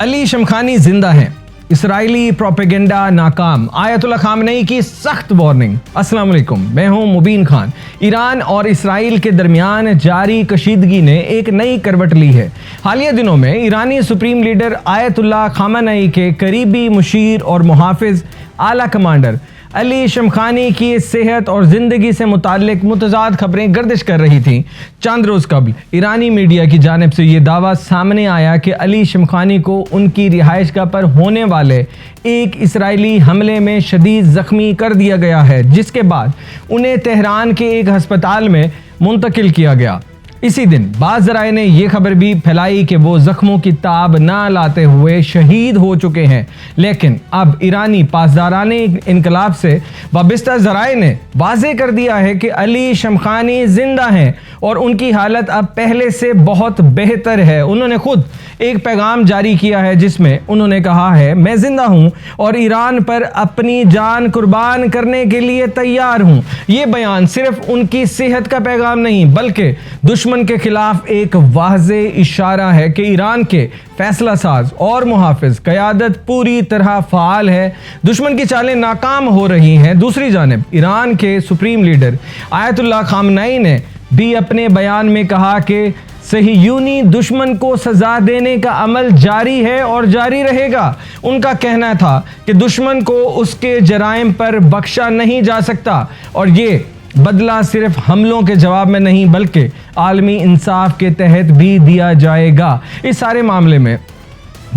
Ali Shamkhani जिंदा हैं, Israeli propaganda नाकाम, आयतुल्ला खामनेई की सख्त वार्निंग। अस्सलाम वालेकुम, मैं हूं मुबीन खान। ईरान और इसराइल के दरमियान जारी कशीदगी ने एक नई करवट ली है। हालिया दिनों में ईरानी सुप्रीम लीडर आयतुल्ला खामनेई के करीबी मुशीर और मुहाफिज आला कमांडर अली शमखानी की सेहत और ज़िंदगी से मुताल्लिक मुतज़ाद खबरें गर्दिश कर रही थीं। चंद रोज़ कबल ईरानी मीडिया की जानिब से ये दावा सामने आया कि अली शमखानी को उनकी रिहाइशगाह पर होने वाले एक इसराइली हमले में शदीद ज़ख्मी कर दिया गया है, जिसके बाद उन्हें तेहरान के एक हस्पताल में मुंतकिल किया गया। इसी दिन बाज़ ज़राए ने यह खबर भी फैलाई कि वो ज़ख्मों की ताब ना लाते हुए शहीद हो चुके हैं, लेकिन अब ईरानी पासदाराने इनकलाब से वाबस्ता ज़राए ने वाज़े कर दिया है कि अली शमखानी ज़िंदा हैं और उनकी हालत अब पहले से बहुत बेहतर है। उन्होंने खुद एक पैगाम जारी किया है जिसमें उन्होंने कहा है, मैं ज़िंदा हूँ और ईरान पर अपनी जान कुर्बान करने के लिए तैयार हूँ। ये बयान सिर्फ उनकी सेहत का पैगाम नहीं बल्कि दुश्मन के खिलाफ एक वाज़े इशारा है कि ईरान के फैसला साज और मुहाफिज क़यादत पूरी तरह फ़ाल है। दुश्मन की चालें नाकाम हो रही हैं। दूसरी जानिब ईरान के सुप्रीम लीडर आयतुल्ला खामनेई ने भी अपने बयान में कहा कि सहीयूनी दुश्मन को सज़ा देने का अमल जारी है और जारी रहेगा। उनका कहना था कि दुश्मन को उसके जराइम पर बख्शा नहीं जा सकता और ये बदला सिर्फ हमलों के जवाब में नहीं बल्कि आलमी इंसाफ के तहत भी दिया जाएगा। इस सारे मामले में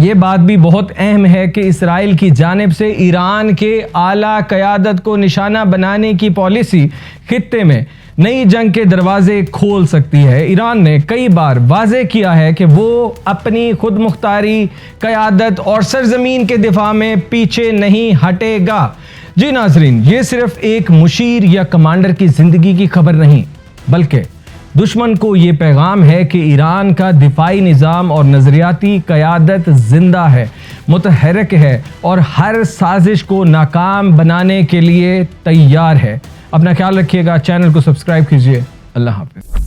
ये बात भी बहुत अहम है कि इसराइल की जानिब से ईरान के आला क़यादत को निशाना बनाने की पॉलिसी खित्ते में नई जंग के दरवाजे खोल सकती है। ईरान ने कई बार वाज़े किया है कि वो अपनी खुद मुख्तारी, क़यादत और सरजमीन के दिफा में पीछे नहीं हटेगा। जी नाजरीन, ये सिर्फ एक मुशीर या कमांडर की ज़िंदगी की खबर नहीं बल्कि दुश्मन को ये पैगाम है कि ईरान का दिफाई निज़ाम और नज़रियाती क़यादत ज़िंदा है, मुतहर्रिक है और हर साजिश को नाकाम बनाने के लिए तैयार है। अपना ख्याल रखिएगा, चैनल को सब्सक्राइब कीजिए। अल्लाह हाफ़िज़।